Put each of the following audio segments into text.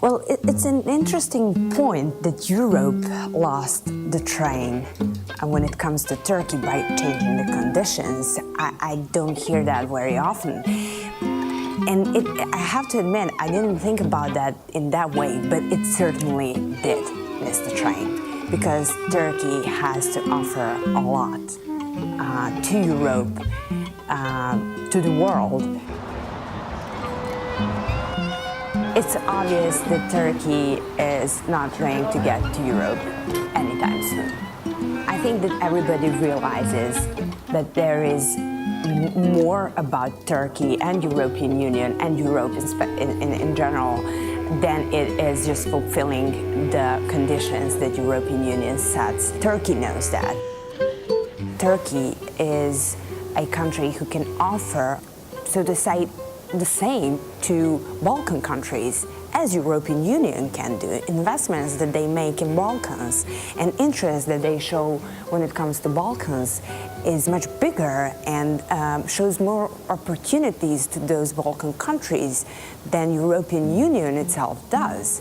Well, it's an interesting point that Europe lost the train when it comes to Turkey by changing the conditions. I don't hear that very often. And I have to admit, I didn't think about that in that way, but it certainly did miss the train because Turkey has to offer a lot to Europe, to the world. It's obvious that Turkey is not going to get to Europe anytime soon. I think that everybody realizes that there is more about Turkey and European Union and Europe in general than it is just fulfilling the conditions that European Union sets. Turkey knows that. Turkey is a country who can offer, so to say, the same to Balkan countries as European Union can do. Investments that they make in Balkans and interest that they show when it comes to Balkans is much bigger and shows more opportunities to those Balkan countries than European Union itself does.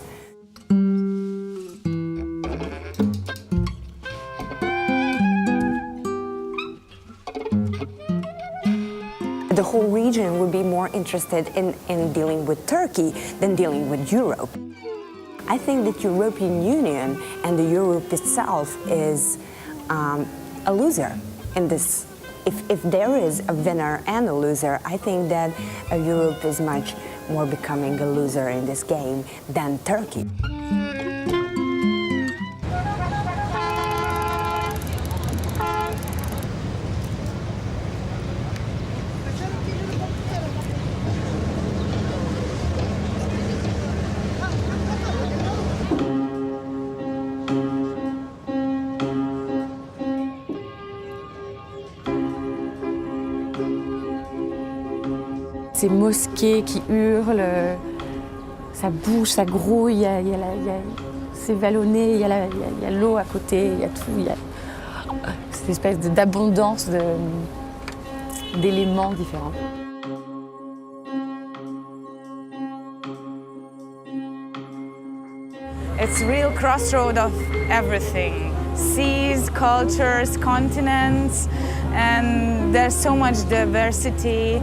The whole region would be more interested in dealing with Turkey than dealing with Europe. I think that European Union and the Europe itself is a loser in this. If there is a winner and a loser, I think that Europe is much more becoming a loser in this game than Turkey. Ces mosquées qui hurlent, ça bouge, ça grouille, c'est vallonné, il y a l'eau à côté, il y a tout, il y a cette espèce d'abondance d'éléments différents. It's a real crossroad of everything. Seas, cultures, continents, and there's so much diversity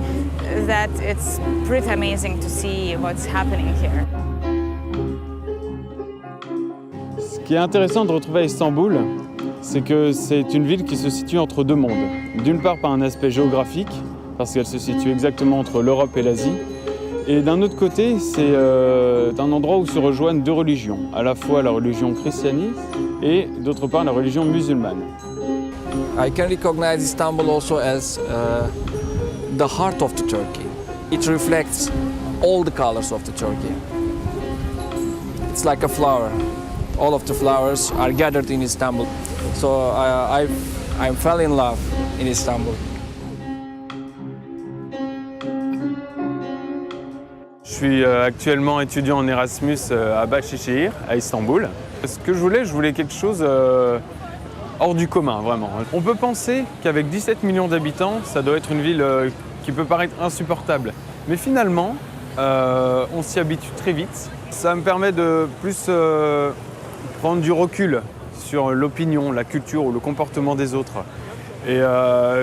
that it's pretty amazing to see what's happening here. Ce qui est intéressant de retrouver à Istanbul, c'est que c'est une ville qui se situe entre deux mondes. D'une part par un aspect géographique, parce qu'elle se situe exactement entre l'Europe et l'Asie, et d'un autre côté, c'est un endroit où se rejoignent deux religions, à la fois la religion christianiste et d'autre part la religion musulmane. I can recognize Istanbul also as the heart of the Turkey. It reflects all the colors of the Turkey. It's like a flower. All of the flowers are gathered in Istanbul. So I fell in love in Istanbul. Je suis actuellement étudiant en Erasmus à Bahçeşehir, à Istanbul. Ce que je voulais quelque chose hors du commun, vraiment. On peut penser qu'avec 17 millions d'habitants, ça doit être une ville qui peut paraître insupportable. Mais finalement, on s'y habitue très vite. Ça me permet de plus prendre du recul sur l'opinion, la culture ou le comportement des autres. Et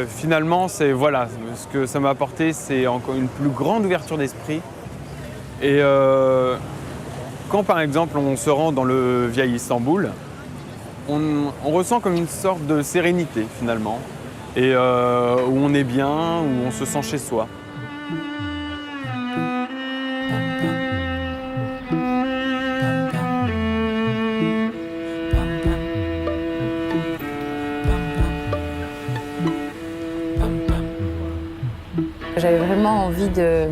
finalement, ce que ça m'a apporté, c'est encore une plus grande ouverture d'esprit. Et quand par exemple on se rend dans le vieil Istanbul, on ressent comme une sorte de sérénité finalement, et où on est bien, où on se sent chez soi. J'avais vraiment envie de...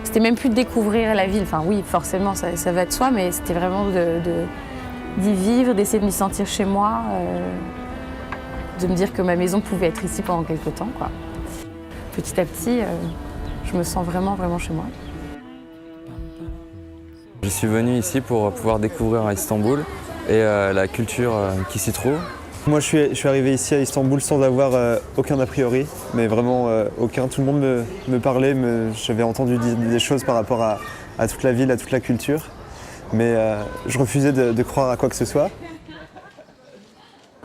C'était même plus de découvrir la ville, enfin oui, forcément, ça va de soi, mais c'était vraiment d'y vivre, d'essayer de m'y sentir chez moi, de me dire que ma maison pouvait être ici pendant quelques temps, quoi. Petit à petit, je me sens vraiment, vraiment chez moi. Je suis venu ici pour pouvoir découvrir Istanbul et la culture qui s'y trouve. Moi, je suis arrivé ici à Istanbul sans avoir aucun a priori, mais vraiment aucun. Tout le monde me parlait, j'avais entendu des choses par rapport à toute la ville, à toute la culture. mais je refusais de croire à quoi que ce soit.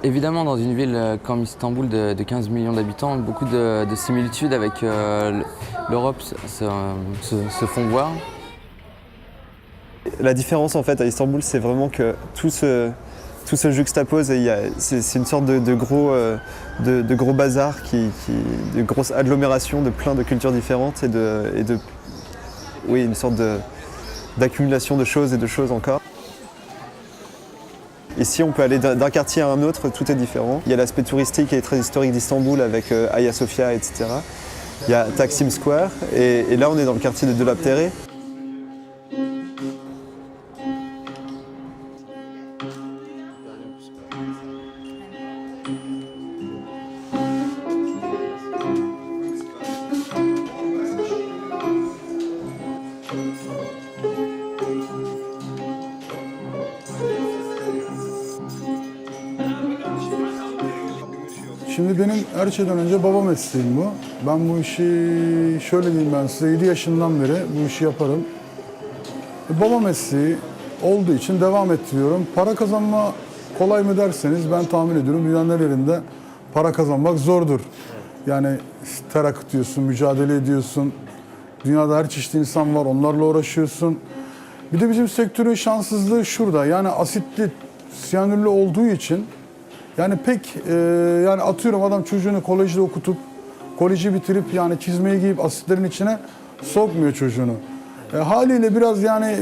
Évidemment, dans une ville comme Istanbul de 15 millions d'habitants, beaucoup de similitudes avec l'Europe se font voir. La différence en fait à Istanbul, c'est vraiment que tout se juxtapose et c'est une sorte de gros bazar, de grosse agglomération de plein de cultures différentes oui, une sorte d'accumulation de choses et de choses encore. Ici, on peut aller d'un quartier à un autre, tout est différent. Il y a l'aspect touristique et très historique d'Istanbul avec Hagia Sophia, etc. Il y a Taksim Square et là, on est dans le quartier de Dolapdere. Şimdi benim her şeyden önce baba mesleğim bu. Ben bu işi şöyle diyeyim ben size 7 yaşından beri bu işi yaparım. Baba mesleği olduğu için devam ettiriyorum. Para kazanma kolay mı derseniz ben tahmin ediyorum dünyanın her yerinde para kazanmak zordur. Yani ter akıtıyorsun, mücadele ediyorsun. Dünyada her çeşit insan var, onlarla uğraşıyorsun. Bir de bizim sektörün şanssızlığı şurada. Yani asitli, siyanürlü olduğu için yani pek yani atıyorum adam çocuğunu kolejde okutup koleji bitirip yani çizmeyi giyip asitlerin içine sokmuyor çocuğunu. Haliyle biraz yani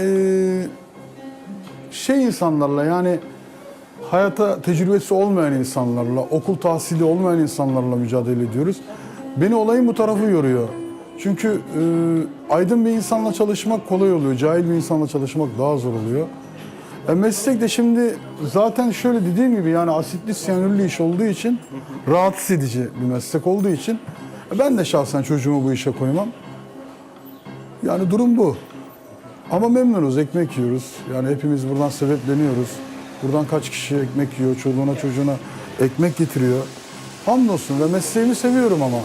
şey insanlarla yani hayata tecrübesi olmayan insanlarla, okul tahsili olmayan insanlarla mücadele ediyoruz. Beni olayın bu tarafı yoruyor. Çünkü aydın bir insanla çalışmak kolay oluyor, cahil bir insanla çalışmak daha zor oluyor. Meslek de şimdi zaten şöyle dediğim gibi yani asitli siyanürlü iş olduğu için rahatsız edici bir meslek olduğu için ben de şahsen çocuğumu bu işe koymam. Yani durum bu. Ama memnunuz, ekmek yiyoruz. Yani hepimiz buradan sebepleniyoruz. Buradan kaç kişi ekmek yiyor, çoluğuna çocuğuna ekmek getiriyor. Hamdolsun ve mesleğimi seviyorum ama.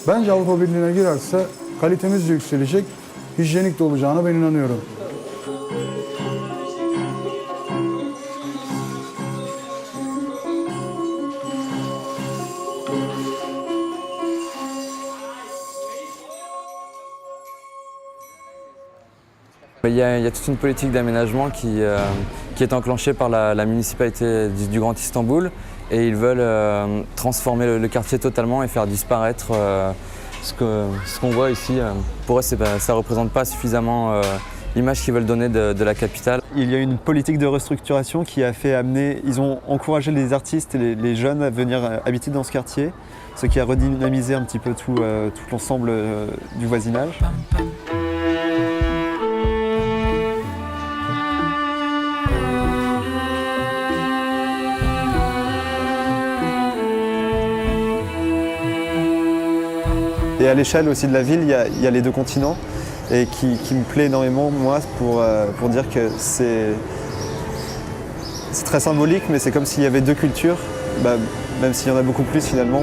Bence Avrupa Birliği'ne girerse kalitemiz de yükselecek, hijyenik de olacağına ben inanıyorum. Il y a toute une politique d'aménagement qui est enclenchée par la municipalité du Grand Istanbul et ils veulent transformer le quartier totalement et faire disparaître ce qu'on voit ici. Pour eux, ça ne représente pas suffisamment l'image qu'ils veulent donner de la capitale. Il y a une politique de restructuration qui a fait amener, ils ont encouragé les artistes et les jeunes à venir habiter dans ce quartier, ce qui a redynamisé un petit peu tout l'ensemble du voisinage. Et à l'échelle aussi de la ville, il y a les deux continents et qui me plaît énormément, moi, pour dire que c'est très symbolique, mais c'est comme s'il y avait deux cultures, même s'il y en a beaucoup plus finalement.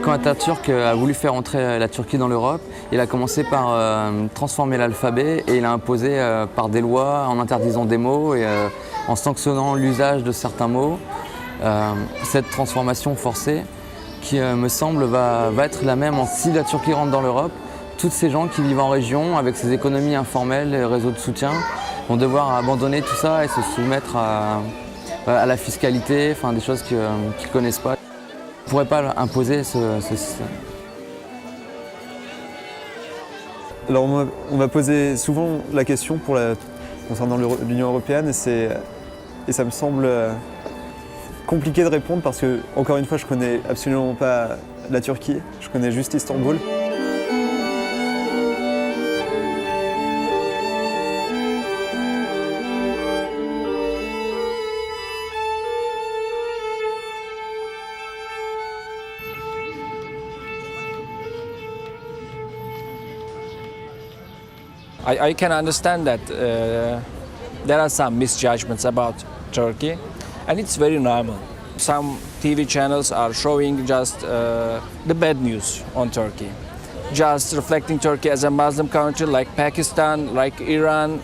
Quand Atatürk a voulu faire entrer la Turquie dans l'Europe, il a commencé par transformer l'alphabet et il a imposé par des lois en interdisant des mots et en sanctionnant l'usage de certains mots. Cette transformation forcée qui me semble va être la même si la Turquie rentre dans l'Europe. Toutes ces gens qui vivent en région avec ces économies informelles et réseaux de soutien vont devoir abandonner tout ça et se soumettre à la fiscalité, enfin des choses qu'ils ne connaissent pas. On ne pourrait pas imposer ce système. Alors on m'a posé souvent la question concernant l'Union européenne et ça me semble compliqué de répondre parce que, encore une fois, je connais absolument pas la Turquie, je connais juste Istanbul. I can understand that there are some misjudgments about Turkey, and it's very normal. Some TV channels are showing just the bad news on Turkey, just reflecting Turkey as a Muslim country like Pakistan, like Iran.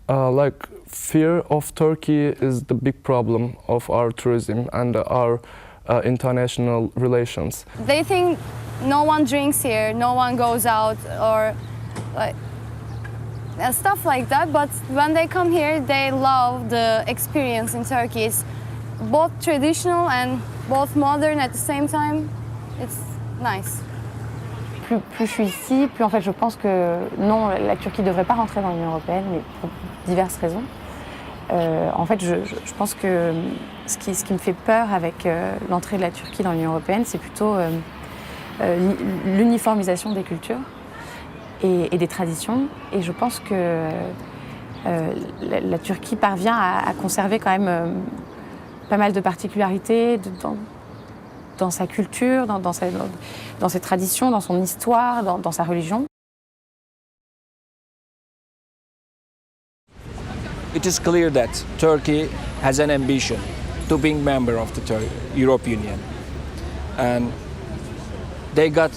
Like fear of Turkey is the big problem of our tourism and our international relations. They think no one drinks here, no one goes out, or like stuff like that. But when they come here, they love the experience in Turkey. It's both traditional and both modern at the same time. It's nice. Plus je suis ici, plus en fait je pense que non, la Turquie ne devrait pas rentrer dans l'Union européenne, mais pour diverses raisons. En fait, je pense que ce qui me fait peur avec l'entrée de la Turquie dans l'Union européenne, c'est plutôt l'uniformisation des cultures et des traditions. Et je pense que la Turquie parvient à conserver quand même pas mal de particularités dans sa culture, dans ses traditions, dans son histoire, dans sa religion. It is clear that Turkey has an ambition to be a member of the European Union, and they got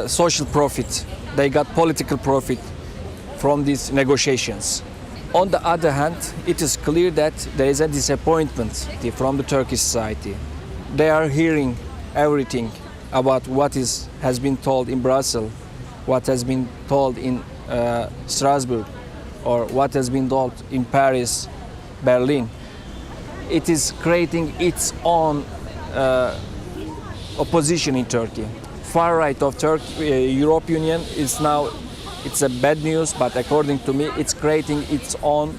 social profit, they got political profit from these negotiations. On the other hand, it is clear that there is a disappointment from the Turkish society. They are hearing everything about what has been told in Brussels, what has been told in Strasbourg, or what has been told in Paris, Berlin. It is creating its own opposition in Turkey. Far right of Turkey, European Union is now, it's a bad news, but according to me, it's creating its own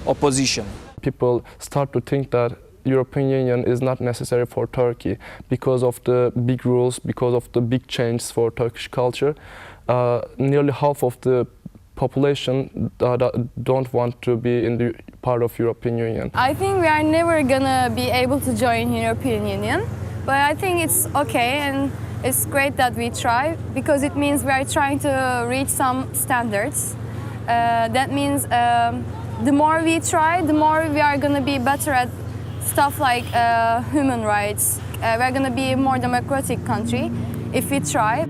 opposition. People start to think that European Union is not necessary for Turkey because of the big rules, because of the big changes for Turkish culture. Nearly half of the population don't want to be in the part of European Union. I think we are never gonna be able to join European Union, but I think it's okay and it's great that we try because it means we are trying to reach some standards. That means the more we try, the more we are gonna be better at stuff like human rights. We're gonna be a more democratic country if we try.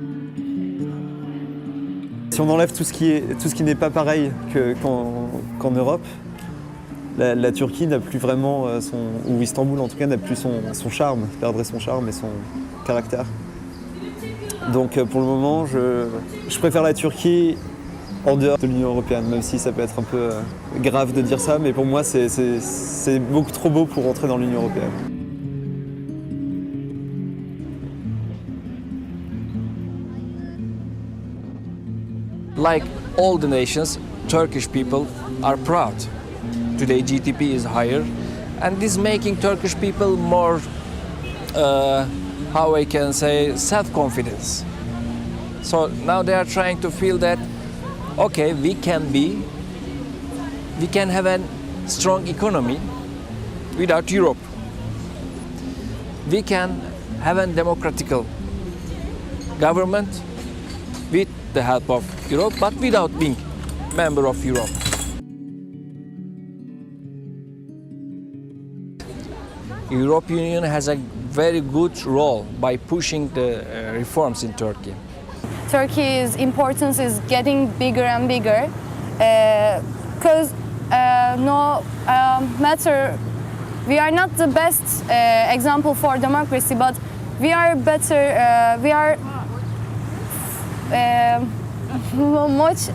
Si on enlève tout ce qui n'est pas pareil qu'en Europe, la Turquie n'a plus vraiment ou Istanbul en tout cas n'a plus son charme, perdrait son charme et son caractère. Donc pour le moment, je préfère la Turquie en dehors de l'Union européenne, même si ça peut être un peu grave de dire ça, mais pour moi c'est beaucoup trop beau pour rentrer dans l'Union européenne. Like all the nations, Turkish people are proud. Today GDP is higher, and this making Turkish people more, how I can say, self-confidence. So now they are trying to feel that, okay, we can have a strong economy without Europe. We can have a democratic government with the help of Europe, but without being member of Europe. European Union has a very good role by pushing the reforms in Turkey. Turkey's importance is getting bigger and bigger because no matter, we are not the best example for democracy, but we are better, we are much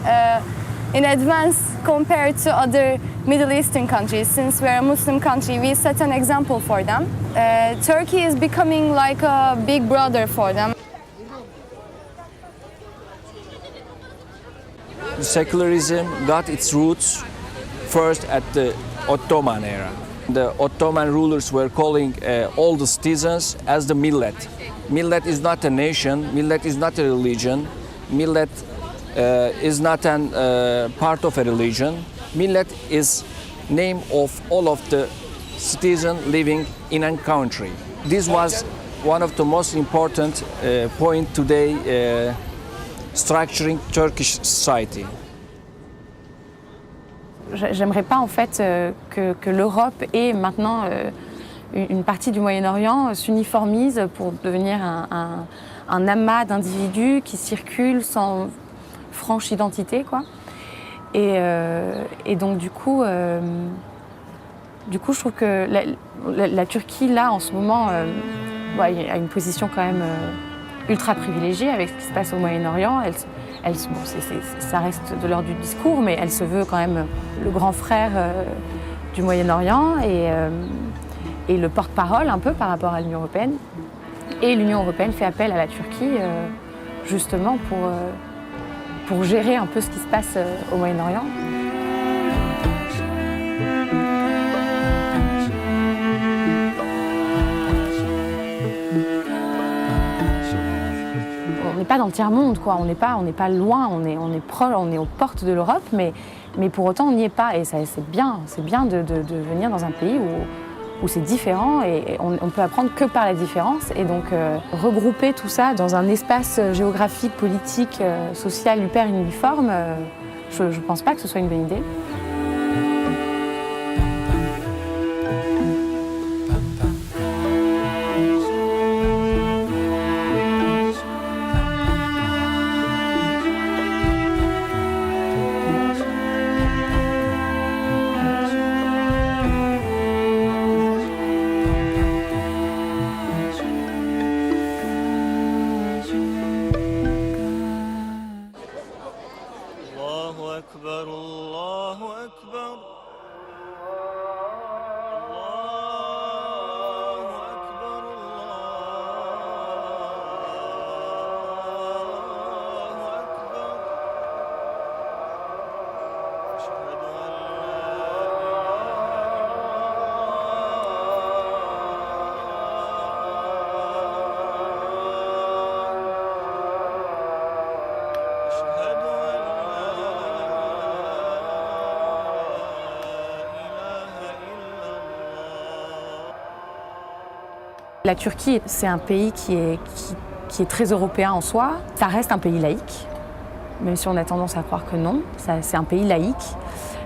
in advance compared to other Middle Eastern countries. Since we are a Muslim country, we set an example for them. Turkey is becoming like a big brother for them. Secularism got its roots first at the Ottoman era. The Ottoman rulers were calling all the citizens as the millet. Millet is not a nation, millet is not a religion, millet is not a part of a religion. Millet is name of all of the citizens living in a country. This was one of the most important point today structuring Turkish society. j'aimerais pas en fait que l'Europe et maintenant une partie du Moyen-Orient s'uniformise pour devenir un amas d'individus qui circulent sans franche identité, quoi. Et donc du coup, je trouve que la Turquie là en ce moment a une position quand même ultra privilégiée avec ce qui se passe au Moyen-Orient. Ça reste de l'ordre du discours, mais elle se veut quand même le grand frère du Moyen-Orient et le porte-parole un peu par rapport à l'Union européenne. Et l'Union européenne fait appel à la Turquie justement pour gérer un peu ce qui se passe au Moyen-Orient. On n'est pas dans le tiers-monde, quoi. On n'est pas loin, on est proche, on est aux portes de l'Europe, mais pour autant on n'y est pas. Et c'est bien de venir dans un pays où c'est différent et on peut apprendre que par la différence. Et donc regrouper tout ça dans un espace géographique, politique, social hyper uniforme, je ne pense pas que ce soit une bonne idée. La Turquie, c'est un pays qui est très européen en soi. Ça reste un pays laïque, même si on a tendance à croire que non. C'est un pays laïque.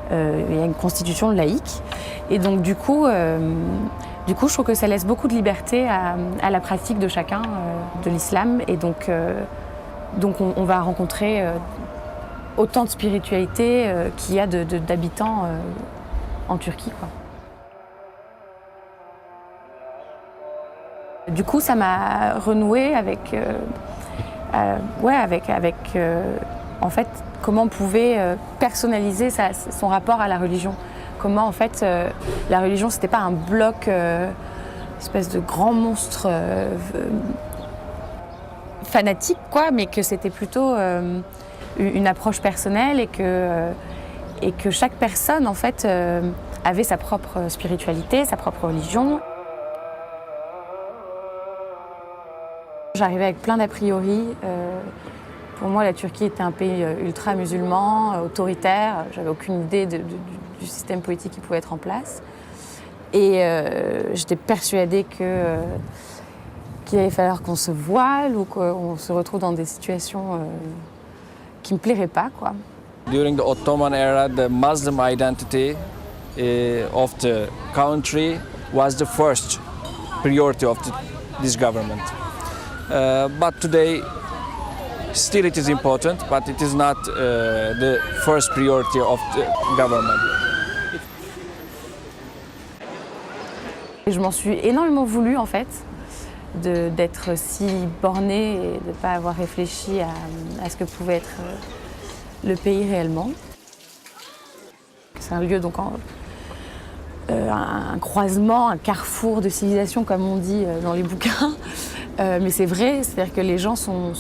Il y a une constitution laïque. Et donc du coup, je trouve que ça laisse beaucoup de liberté à la pratique de chacun de l'islam. Et donc on va rencontrer autant de spiritualité qu'il y a d'habitants en Turquie, quoi. Du coup, ça m'a renoué avec en fait, comment on pouvait personnaliser son rapport à la religion. Comment, en fait, la religion, c'était pas un bloc, espèce de grand monstre fanatique, quoi, mais que c'était plutôt une approche personnelle et que chaque personne, en fait, avait sa propre spiritualité, sa propre religion. J'arrivais avec plein d'a priori. Pour moi, la Turquie était un pays ultra musulman, autoritaire. J'avais aucune idée du système politique qui pouvait être en place. Et j'étais persuadée qu'il allait falloir qu'on se voile ou qu'on se retrouve dans des situations qui ne me plairaient pas, quoi. During the Ottoman era, the Muslim identity of the country was the first priority of this government. But today, still it is important, but it is not the first priority of the government. Et je m'en suis énormément voulu, en fait, d'être si bornée et de ne pas avoir réfléchi à ce que pouvait être le pays réellement. C'est un lieu, donc, un croisement, un carrefour de civilisation, comme on dit dans les bouquins. Mais c'est vrai, c'est-à-dire que les gens sont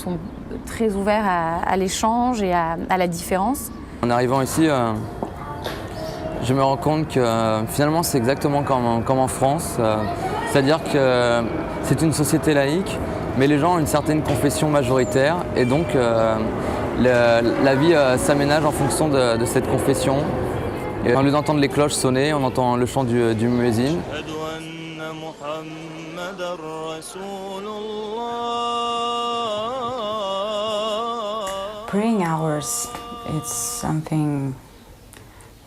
très ouverts à l'échange et à la différence. En arrivant ici, je me rends compte que finalement c'est exactement comme en France. C'est-à-dire que c'est une société laïque, mais les gens ont une certaine confession majoritaire et donc la vie s'aménage en fonction de cette confession. Et au lieu d'entendre les cloches sonner, on entend le chant du muezzin. Praying hours, it's something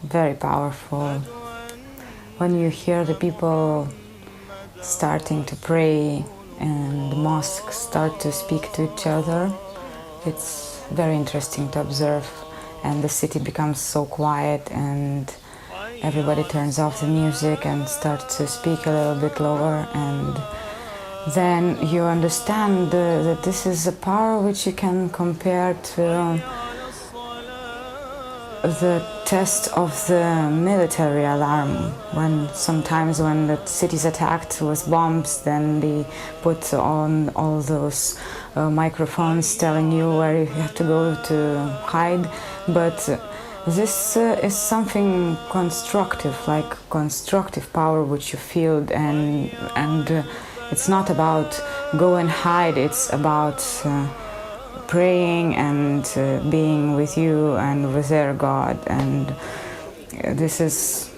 very powerful. When you hear the people starting to pray and the mosques start to speak to each other, it's very interesting to observe, and the city becomes so quiet and everybody turns off the music and starts to speak a little bit lower, and then you understand that this is a power which you can compare to the test of the military alarm. When sometimes when the city is attacked with bombs, then they put on all those microphones telling you where you have to go to hide. But this is something constructive, like constructive power which you feel, and it's not about go and hide, it's about praying and being with you and with their God, and this is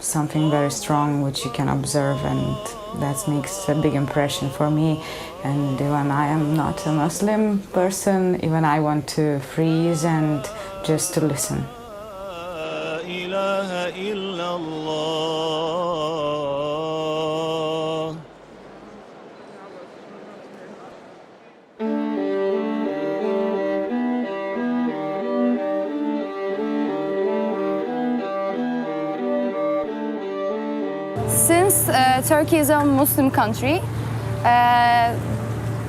something very strong which you can observe, and that makes a big impression for me. And even I am not a Muslim person, even I want to freeze and just to listen. Since Turkey is a Muslim country,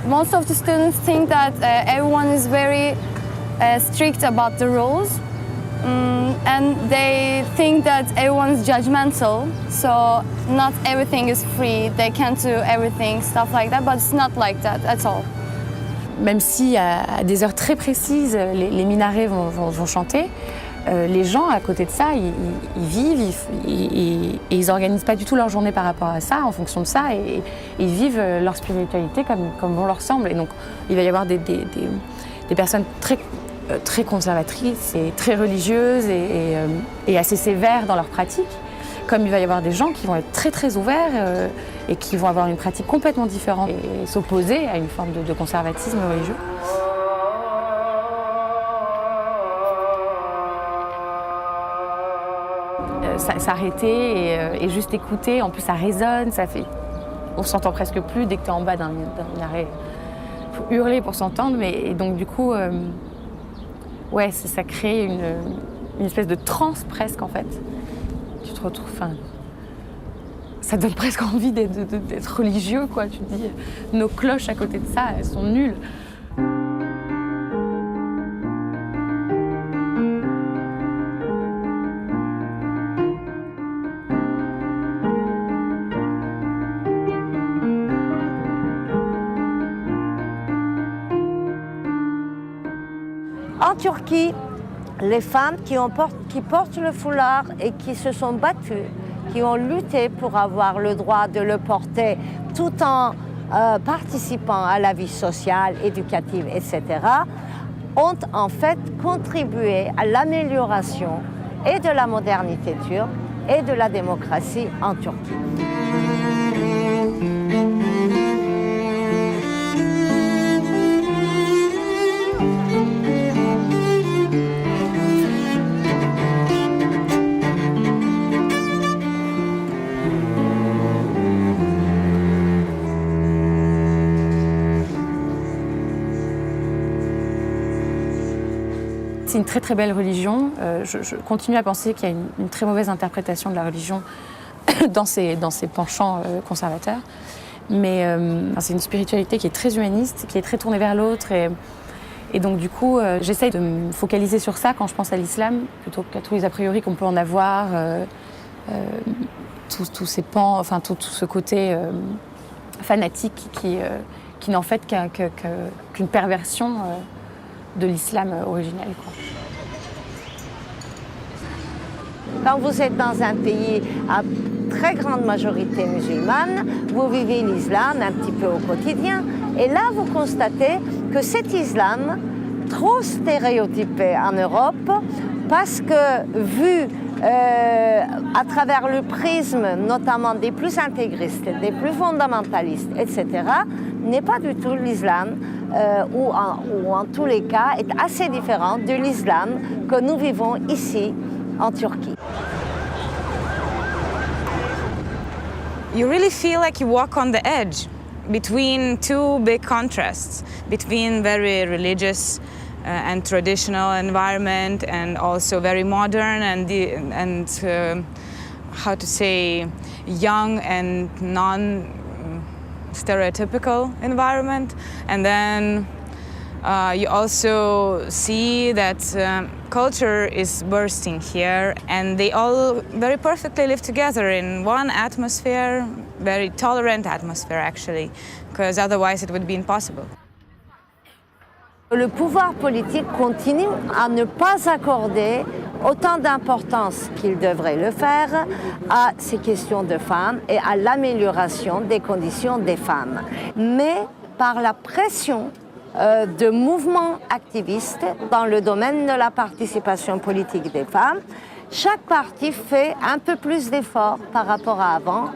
most of the students think that everyone is very strict about the rules, and they think that everyone is judgmental, so not everything is free, they can't do everything, stuff like that, but it's not like that at all. Même si à des heures très précises, les minarets vont chanter, les gens à côté de ça, ils vivent et ils n'organisent pas du tout leur journée par rapport à ça, en fonction de ça, et ils vivent leur spiritualité comme bon leur semble. Et donc il va y avoir des personnes très conservatrices et très religieuses et assez sévères dans leur pratique, comme il va y avoir des gens qui vont être très ouverts et qui vont avoir une pratique complètement différente et s'opposer à une forme de conservatisme religieux. S'arrêter et juste écouter, en plus ça résonne, on s'entend presque plus dès que tu es en bas d'un minaret. Il faut hurler pour s'entendre, et donc du coup, ouais, ça crée une espèce de transe presque en fait. Tu te retrouves, ça donne presque envie d'être religieux, quoi. Tu te dis, nos cloches à côté de ça, elles sont nulles. En Turquie, les femmes qui portent le foulard et qui se sont battues, qui ont lutté pour avoir le droit de le porter tout en participant à la vie sociale, éducative, etc., ont en fait contribué à l'amélioration et de la modernité turque et de la démocratie en Turquie. C'est une très belle religion. Je continue à penser qu'il y a une très mauvaise interprétation de la religion dans ses penchants conservateurs. Mais c'est une spiritualité qui est très humaniste, qui est très tournée vers l'autre. Et donc du coup, j'essaye de me focaliser sur ça quand je pense à l'islam, plutôt qu'à tous les a priori qu'on peut en avoir, tous ces pans, enfin tout ce côté fanatique qui n'en fait qu'une perversion de l'islam originel, quoi. Quand vous êtes dans un pays à très grande majorité musulmane, vous vivez l'islam un petit peu au quotidien, et là vous constatez que cet islam, trop stéréotypé en Europe, parce que vu à travers le prisme notamment des plus intégristes, des plus fondamentalistes, etc., n'est pas du tout l'islam, ou en tous les cas est assez différent de l'islam que nous vivons ici en Turquie. you really feel like you walk on the edge between two big contrasts, between very religious and traditional environment and also very modern and how to say, young and non-stereotypical environment. And then you also see that culture is bursting here, and they all very perfectly live together in one atmosphere, very tolerant atmosphere actually, because otherwise it would be impossible. Le pouvoir politique continue à ne pas accorder autant d'importance qu'il devrait le faire à ces questions de femmes et à l'amélioration des conditions des femmes. Mais par la pression de mouvements activistes dans le domaine de la participation politique des femmes, chaque parti fait un peu plus d'efforts par rapport à avant.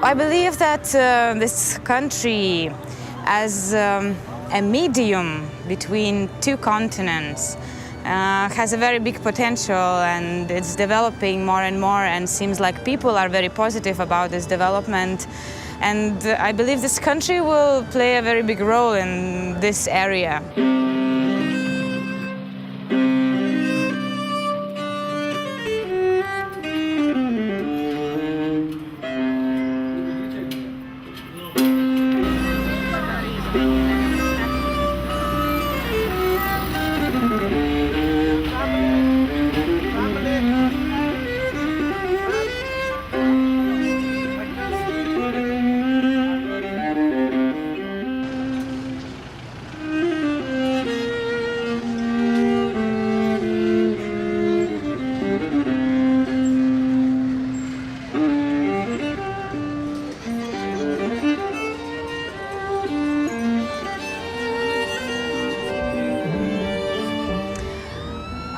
I believe that this country, as a medium between two continents, has a very big potential, and it's developing more and more, and seems like people are very positive about this development. And I believe this country will play a very big role in this area.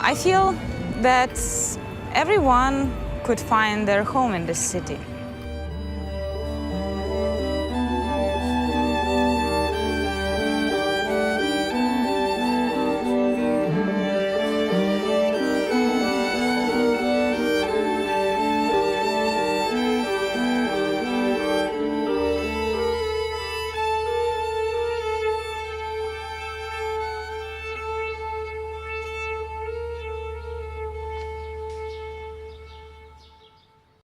I feel that everyone could find their home in this city.